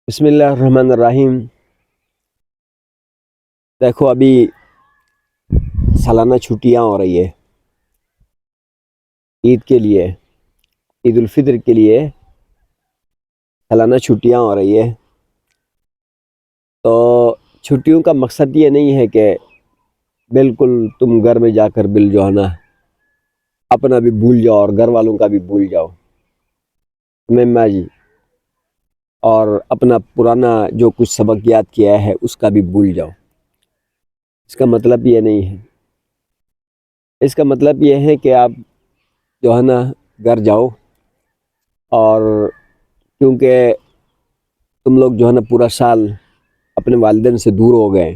بسم اللہ الرحمن الرحیم۔ دیکھو ابھی سالانہ چھٹیاں ہو رہی ہے عید کے لیے، عید الفطر کے لیے سالانہ چھٹیاں ہو رہی ہے۔ تو چھٹیوں کا مقصد یہ نہیں ہے کہ بالکل تم گھر میں جا کر جو ہے نا اپنا بھی بھول جاؤ اور گھر والوں کا بھی بھول جاؤ، میں جی، اور اپنا پرانا جو کچھ سبق یاد کیا ہے اس کا بھی بھول جاؤ۔ اس کا مطلب یہ نہیں ہے، اس کا مطلب یہ ہے کہ آپ جو ہے نا گھر جاؤ، اور کیونکہ تم لوگ جو ہے نا پورا سال اپنے والدین سے دور ہو گئے،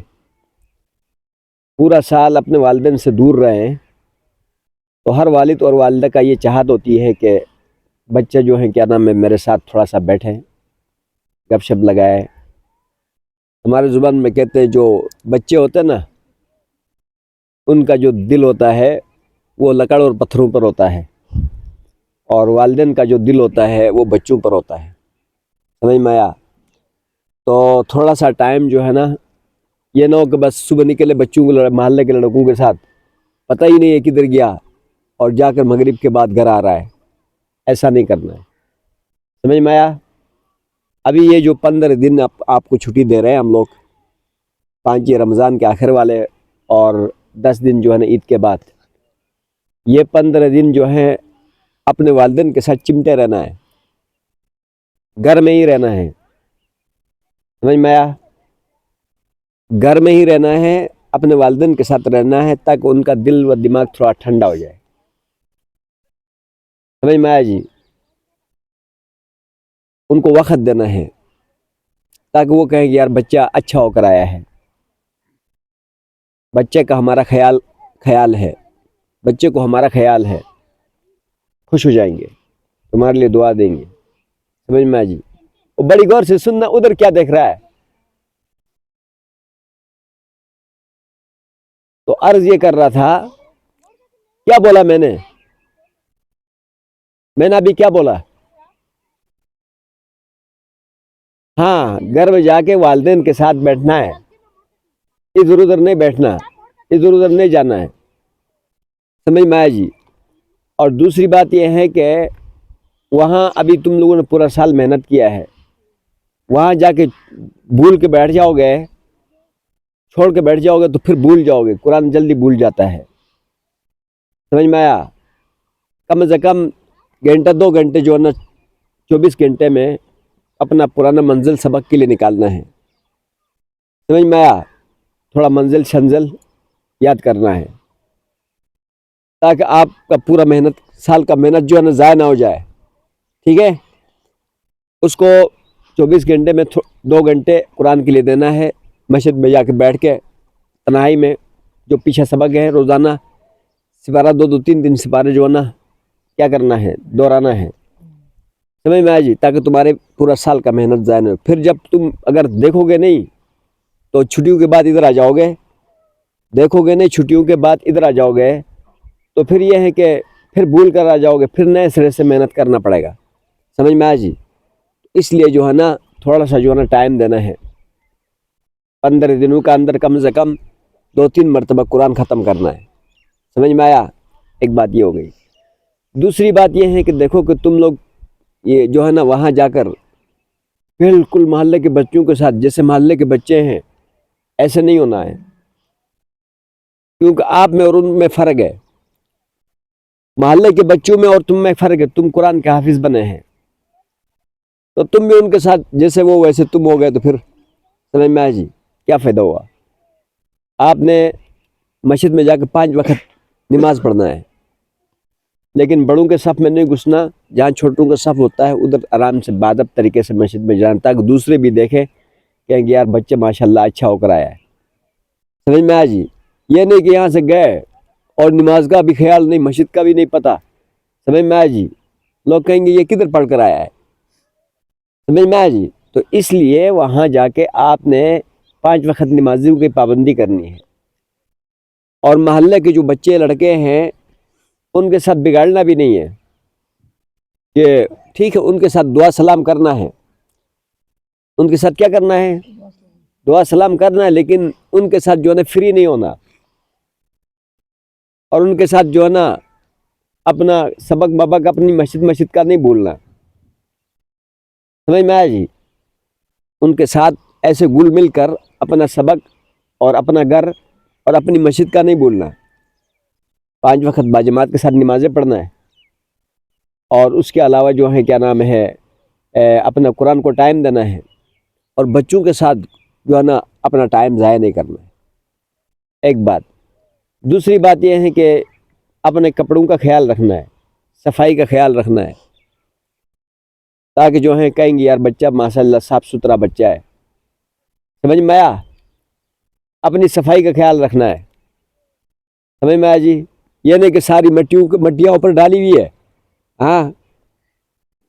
پورا سال اپنے والدین سے دور رہے، تو ہر والد اور والدہ کا یہ چاہت ہوتی ہے کہ بچہ جو ہے کیا نام ہے میرے ساتھ تھوڑا سا بیٹھے، گپ شپ لگائے۔ ہمارے زبان میں کہتے ہیں جو بچے ہوتے ہیں نا ان کا جو دل ہوتا ہے وہ لکڑ اور پتھروں پر ہوتا ہے، اور والدین کا جو دل ہوتا ہے وہ بچوں پر ہوتا ہے، سمجھ میں آیا؟ تو تھوڑا سا ٹائم جو ہے نا یہ نہ ہو کہ بس صبح نکلے بچوں کو محلے کے لڑکوں کے ساتھ، پتہ ہی نہیں ہے کدھر گیا اور جا کر مغرب کے بعد گھر آ رہا ہے۔ ایسا نہیں کرنا ہے، سمجھ میں آیا؟ ابھی یہ جو 15 دن آپ کو چھٹی دے رہے ہیں ہم لوگ، 5 رمضان کے آخر والے اور 10 دن جو ہے نا عید کے بعد، یہ 15 دن جو ہے اپنے والدین کے ساتھ چمٹے رہنا ہے، گھر میں ہی رہنا ہے، سمجھ میں آیا؟ گھر میں ہی رہنا ہے، اپنے والدین کے ساتھ رہنا ہے تاکہ ان کا دل و دماغ تھوڑا ٹھنڈا ہو جائے، سمجھ میں آیا جی؟ ان کو وقت دینا ہے تاکہ وہ کہیں کہ یار بچہ اچھا ہو کر آیا ہے، بچے کا ہمارا خیال ہے، بچے کو ہمارا خیال ہے، خوش ہو جائیں گے، تمہارے لیے دعا دیں گے، سمجھ میں آیا جی؟ وہ بڑی غور سے سننا، ادھر کیا دیکھ رہا ہے؟ تو عرض یہ کر رہا تھا، کیا بولا میں نے ابھی کیا بولا؟ ہاں، گھر میں جا کے والدین کے ساتھ بیٹھنا ہے، ادھر ادھر نہیں بیٹھنا، ادھر ادھر نہیں جانا ہے، سمجھ میں آیا جی؟ اور دوسری بات یہ ہے کہ وہاں ابھی تم لوگوں نے پورا سال محنت کیا ہے، وہاں جا کے بھول کے بیٹھ جاؤ گے، چھوڑ کے بیٹھ جاؤ گے تو پھر بھول جاؤ گے، قرآن جلدی بھول جاتا ہے، سمجھ میں آیا؟ کم سے کم گھنٹہ 2 گھنٹے جو ہے نا 24 گھنٹے میں اپنا پرانا منزل سبق کے لیے نکالنا ہے، سمجھ میں آیا؟ تھوڑا منزل شنزل یاد کرنا ہے تاکہ آپ کا پورا سال کا محنت جو ہے نا ضائع نہ ہو جائے، ٹھیک ہے؟ اس کو 24 گھنٹے میں 2 گھنٹے قرآن کے لیے دینا ہے، مسجد میں جا کے بیٹھ کے تنہائی میں جو پیچھے سبق ہے روزانہ سپارہ 2-3 دن سپارے جو ہے نا کیا کرنا ہے، دہرانا ہے، سمجھ میں آیا جی؟ تاکہ تمہارے پورا سال کا محنت ضائع نہ ہو۔ پھر جب تم اگر دیکھو گے نہیں تو چھٹیوں کے بعد ادھر آ جاؤ گے، دیکھو گے نہیں چھٹیوں کے بعد ادھر آ جاؤ گے تو پھر یہ ہے کہ پھر بھول کر آ جاؤ گے، پھر نئے سرے سے محنت کرنا پڑے گا، سمجھ میں آیا جی؟ اس لیے جو ہے نا تھوڑا سا جو ہے نا ٹائم دینا ہے، 15 دنوں کا اندر کم سے کم 2-3 مرتبہ قرآن ختم کرنا ہے، سمجھ میں آیا؟ ایک بات یہ ہو گئی۔ دوسری بات یہ ہے کہ دیکھو کہ تم لوگ یہ جو ہے نا وہاں جا کر بالکل محلے کے بچوں کے ساتھ جیسے محلے کے بچے ہیں ایسے نہیں ہونا ہے، کیونکہ آپ میں اور ان میں فرق ہے، محلے کے بچوں میں اور تم میں فرق ہے، تم قرآن کے حافظ بنے ہیں تو تم بھی ان کے ساتھ جیسے وہ ویسے تم ہو گئے تو پھر سمجھ میں آیا جی؟ کیا فائدہ ہوا؟ آپ نے مسجد میں جا کے 5 وقت نماز پڑھنا ہے، لیکن بڑوں کے صف میں نہیں گھسنا، جہاں چھوٹوں کا صف ہوتا ہے ادھر آرام سے باادب طریقے سے مسجد میں جانا تاکہ دوسرے بھی دیکھیں کہ یار بچے ماشاءاللہ اچھا ہو کر آیا ہے، سمجھ میں آیا جی؟ یہ نہیں کہ یہاں سے گئے اور نماز کا بھی خیال نہیں، مسجد کا بھی نہیں پتہ، سمجھ میں آیا جی؟ لوگ کہیں گے یہ کدھر پڑھ کر آیا ہے، سمجھ میں آیا جی؟ تو اس لیے وہاں جا کے آپ نے 5 وقت نمازیوں کی پابندی کرنی ہے، اور محلے کے جو بچے لڑکے ہیں ان کے ساتھ بگاڑنا بھی نہیں ہے، کہ ٹھیک ہے ان کے ساتھ دعا سلام کرنا ہے، ان کے ساتھ کیا کرنا ہے؟ دعا سلام کرنا ہے، لیکن ان کے ساتھ جو ہے نا فری نہیں ہونا، اور ان کے ساتھ جو ہے نا اپنا سبق بابق اپنی مسجد کا نہیں بھولنا، سمجھ میں آیا جی؟ ان کے ساتھ ایسے گل مل کر اپنا سبق اور اپنا گھر اور اپنی مسجد کا نہیں بھولنا، 5 وقت باجماعت کے ساتھ نمازیں پڑھنا ہے، اور اس کے علاوہ جو ہے کیا نام ہے اپنا قرآن کو ٹائم دینا ہے، اور بچوں کے ساتھ جو ہے نا اپنا ٹائم ضائع نہیں کرنا ہے، ایک بات۔ دوسری بات یہ ہے کہ اپنے کپڑوں کا خیال رکھنا ہے، صفائی کا خیال رکھنا ہے، تاکہ جو ہے کہیں گے یار بچہ ماشاء اللہ صاف ستھرا بچہ ہے، سمجھ میں آیا؟ اپنی صفائی کا خیال رکھنا ہے، سمجھ میں آیا جی؟ یہ نہیں کہ ساری مٹیاں اوپر ڈالی ہوئی ہے، ہاں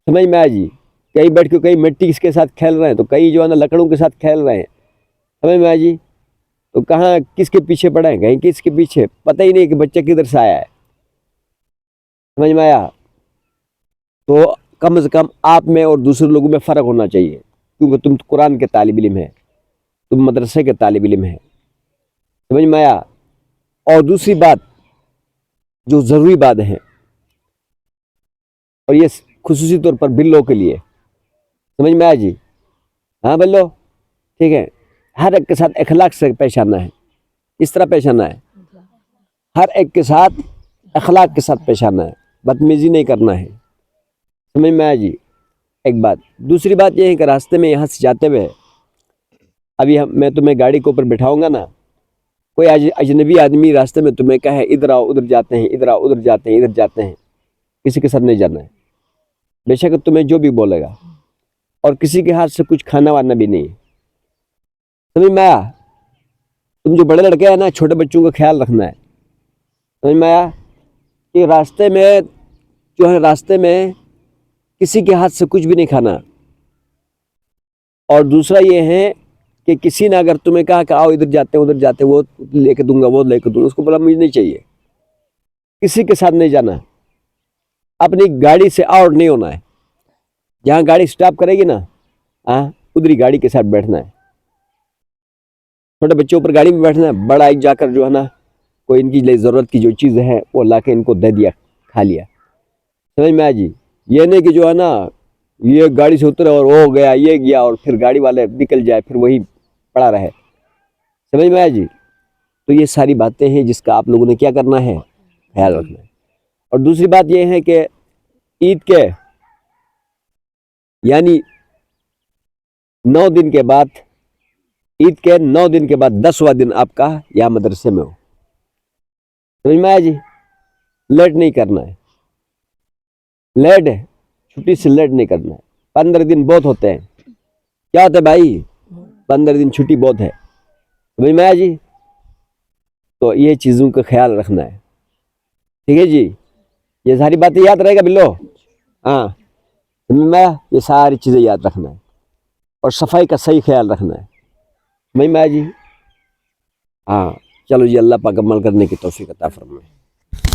سمجھ میں آیا جی؟ کئی بیٹھ کے کئی مٹی کے ساتھ کھیل رہے ہیں، تو کئی جو ہے نا لکڑوں کے ساتھ کھیل رہے ہیں، سمجھ میں آیا جی؟ تو کہاں کس کے پیچھے پڑے ہیں، کہیں کس کے پیچھے، پتہ ہی نہیں کہ بچہ کدھر سے آیا ہے، سمجھ میں آیا؟ تو کم از کم آپ میں اور دوسرے لوگوں میں فرق ہونا چاہیے، کیونکہ تم قرآن کے طالب علم ہے، تم مدرسے کے طالب علم ہے، سمجھ میں آیا؟ اور دوسری بات جو ضروری بات ہے، اور یہ خصوصی طور پر بلوں کے لیے، سمجھ میں آیا جی؟ ہاں بلو ٹھیک ہے، ہر ایک کے ساتھ اخلاق سے پیش آنا ہے، اس طرح پیش آنا ہے، ہر ایک کے ساتھ اخلاق کے ساتھ پیش آنا ہے، بدتمیزی نہیں کرنا ہے، سمجھ میں آیا جی؟ ایک بات۔ دوسری بات یہ ہے کہ راستے میں یہاں سے جاتے ہوئے ابھی میں تمہیں گاڑی کے اوپر بٹھاؤں گا نا، کوئی اجنبی آدمی راستے میں تمہیں کہے ادھر آؤ ادھر جاتے ہیں، ادھر آؤ ادھر جاتے ہیں، ادھر جاتے ہیں، کسی کے ساتھ نہیں جانا ہے، بے شک تمہیں جو بھی بولے گا، اور کسی کے ہاتھ سے کچھ کھانا وانا بھی نہیں، سمجھ میں آیا؟ تم جو بڑے لڑکے ہیں نا، چھوٹے بچوں کا خیال رکھنا ہے، سمجھ میں آیا؟ کہ راستے میں جو ہے راستے میں کسی کے ہاتھ سے کچھ بھی نہیں کھانا، اور دوسرا یہ ہے کہ کسی نے اگر تمہیں کہا کہ آؤ ادھر جاتے ہیں ادھر جاتے ہیں، وہ لے کے دوں گا وہ لے کے دوں گا، اس کو بولا مجھے نہیں چاہیے، کسی کے ساتھ نہیں جانا، اپنی گاڑی سے آؤٹ نہیں ہونا ہے، جہاں گاڑی سٹاپ کرے گی نا ادھر ہی گاڑی کے ساتھ بیٹھنا ہے، چھوٹے بچوں اوپر گاڑی میں بیٹھنا ہے، بڑا ایک جا کر جو ہے نا کوئی ان کی ضرورت کی جو چیز ہے وہ لا کے ان کو دے دیا، کھا لیا، سمجھ میں آیا جی؟ یہ نہیں کہ جو ہے نا یہ گاڑی سے اترے اور ہو گیا یہ گیا اور پھر گاڑی والے نکل جائے پھر وہی پڑا رہے، سمجھ میں آیا جی؟ تو یہ ساری باتیں ہیں جس کا آپ لوگوں نے کیا کرنا ہے، خیال رکھنا ہے۔ اور دوسری بات یہ ہے کہ عید کے یعنی 9 دن کے بعد، عید کے 9 دن کے بعد 10واں دن آپ کا یا مدرسے میں ہو، سمجھ میں آیا جی؟ لیٹ نہیں کرنا ہے، لیٹ ہے چھٹی سے لیٹ نہیں کرنا ہے، 15 دن بہت ہوتے ہیں، کیا ہوتا ہے بھائی 15 دن چھٹی بہت ہے، سمجھ میں آیا جی؟ تو یہ چیزوں کا خیال رکھنا ہے، ٹھیک ہے جی؟ یہ ساری باتیں یاد رہے گا بلو، ہاں سمجھ میں آیا؟ یہ ساری چیزیں یاد رکھنا ہے، اور صفائی کا صحیح خیال رکھنا ہے، سمجھ میں آیا جی؟ ہاں چلو جی، اللہ پاک عمل کرنے کی توفیق عطا فرمائے۔